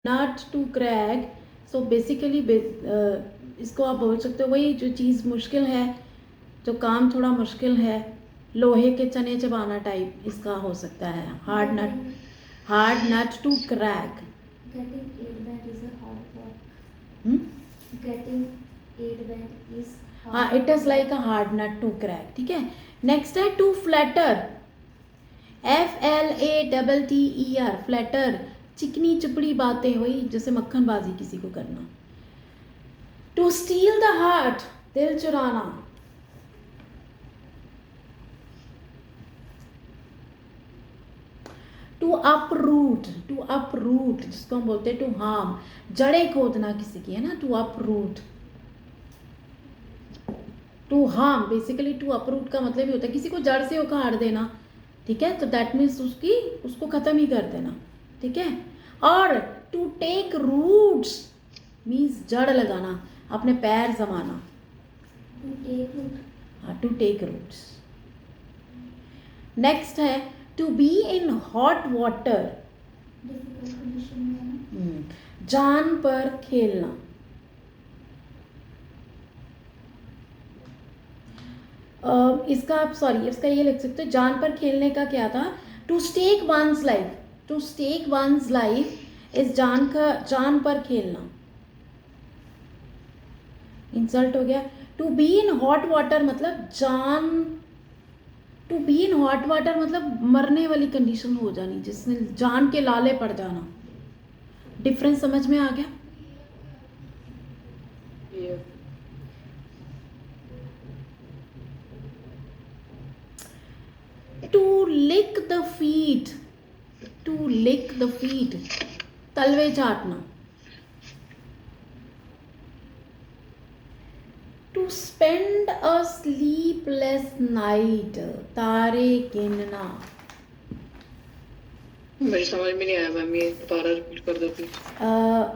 Not to crack. So basically इसको आप बोल सकते हो वही जो चीज़ मुश्किल है, जो काम थोड़ा मुश्किल है, लोहे के चने चबाना टाइप इसका हो सकता है। Hard nut to crack. Getting aid band is a hard work. Hmm? Getting aid band is हाँ, hard it is like a hard nut to crack. ठीक है, नेक्स्ट है टू फ्लैटर। FLATTER, फ्लैटर, चिकनी चुपड़ी बातें, वही जैसे मक्खनबाजी किसी को करना। टू स्टील द हार्ट, दिल चुराना। टू अपरूट, जिसको हम बोलते हैं टू हार्म, जड़ें खोदना किसी की, है ना, to uproot. To harm basically, to uproot का मतलब ही होता है किसी को जड़ से उखाड़ देना। ठीक है, तो दैट मीन्स उसको खत्म ही कर देना। ठीक है, और टू टेक रूट्स मीन्स जड़ लगाना, अपने पैर जमाना। to take root. हाँ, टू टेक रूट्स। नेक्स्ट है to be in hot water, Difficult condition में ना. जान पर खेलना। इसका आप सॉरी इसका ये लिख सकते हो, जान पर खेलने का क्या था, to stake one's life. To stake one's life इस जान पर खेलना। इंसल्ट हो गया। To be in hot water मतलब to be in hot water मतलब मरने वाली कंडीशन हो जानी, जिसमें जान के लाले पड़ जाना। डिफरेंस समझ में आ गया? टू लिक द फीट, तलवे चाटना। To spend a sleepless night, तारे गिनना। मेरी समझ में नहीं आया मैम, ये दोबारा रिपीट कर दो प्लीज।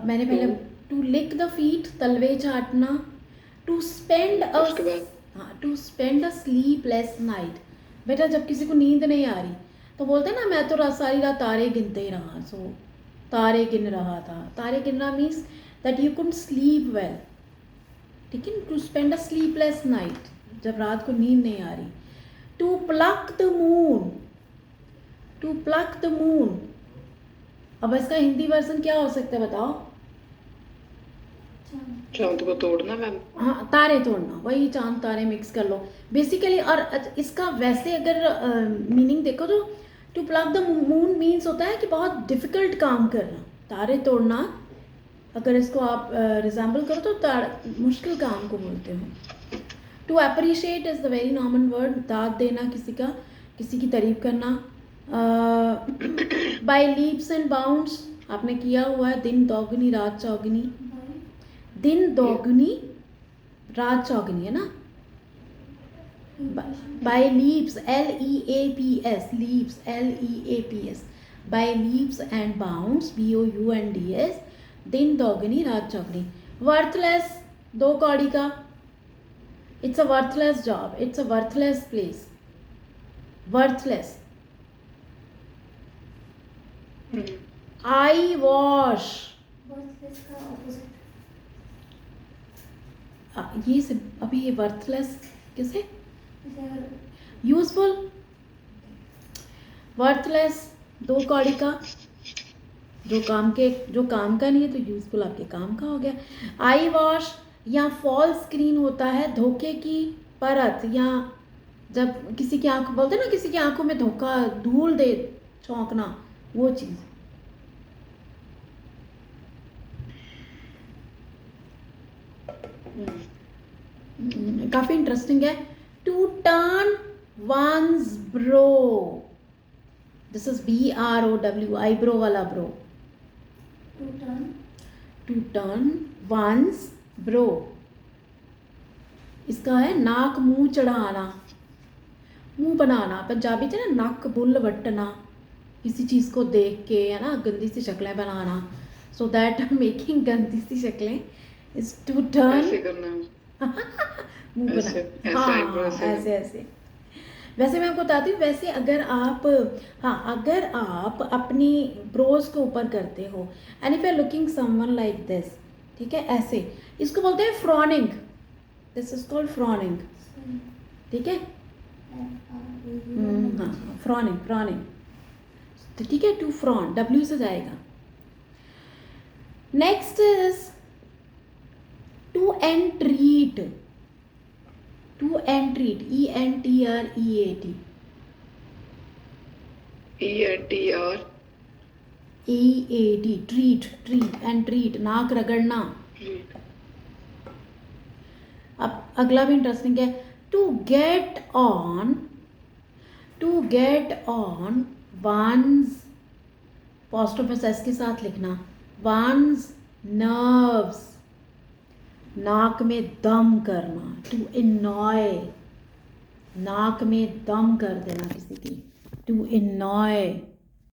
मैंने पहले टू लिक द फीट, तलवे चाटना। टू स्पेंड उसके बाद to spend a sleepless night, बेटा जब किसी को नींद नहीं आ रही तो बोलते हैं ना, मैं तो सारी रात तारे गिनते ही रहा। सो तारे गिन रहा था, तारे गिनना means that you couldn't sleep well. ठीक है, to spend a sleepless night, जब रात को नींद नहीं आ रही। टू प्लक द मून, अब इसका हिंदी वर्जन क्या हो सकता है बताओ? चांद को तोड़ना मैम। हाँ, तारे तोड़ना, वही चांद तारे मिक्स कर लो बेसिकली। और इसका वैसे अगर मीनिंग देखो तो to pluck the moon means होता है कि बहुत डिफिकल्ट काम करना। तारे तोड़ना अगर इसको आप रिजेंबल करो तो मुश्किल काम को बोलते हो। To appreciate is the very normal word, दाद देना किसी की तारीफ करना। बाय लीप्स एंड बाउंड्स आपने किया हुआ है, दिन दोगुनी रात चौगुनी, दिन दोगुनी रात चौगुनी, है ना। By leaps, LEAPS, leaps LEAPS, by leaps and bounds BOUNDS, दिन दोगुनी रात चौगुनी। वर्थलेस, दो कौड़ी का, it's a worthless job, it's a worthless place, worthless. Eyewash, Worthless का opposite. ये से अभी ये वर्थलेस कैसे जैसे यूजफुल। वर्थलेस दो कौड़ी का, जो काम का नहीं है तो यूजफुल आपके काम का हो गया। आई वॉश या फॉल्स स्क्रीन होता है, धोखे की परत, या जब किसी की आंख बोलते हैं ना, किसी की आंखों में धोखा धूल दे चौंकना, वो चीज़। काफ़ी इंटरेस्टिंग है। To turn one's brow, this is BROW, eyebrow वाला brow. to turn one's brow, इसका है नाक मुंह चढ़ाना, मुंह बनाना। पंजाबी च ना नक बुल वट्टना, किसी चीज़ को देख के, है ना, गंदी सी शक्लें बनाना। सो दैट मेकिंग गंदी सी शक्लें इज टू टर्न, ऐसे करना है। मुंह बना, ऐसे हाँ eyebrow ऐसे ऐसे ऐसे। वैसे मैं आपको बताती हूँ, वैसे अगर आप, हाँ अगर आप अपनी ब्रोज के ऊपर करते हो and if you are looking someone like this, ठीक है, ऐसे, इसको बोलते हैं frowning, this is called frowning, ठीक है, हाँ फ्रॉनिंग, फ्रॉनिंग, तो ठीक है, टू फ्रॉन, डब्ल्यू से जाएगा। Next is to entreat, to entreat, ENTREAT, ENTR EAT, treat, treat and treat, नाक रगड़ना। अब अगला भी इंटरेस्टिंग है, to get on, to get on one's, apostrophe S के साथ लिखना, वंस नर्व्स, नाक में दम करना, टू इनॉय, नाक में दम कर देना किसी की, टू इनॉय।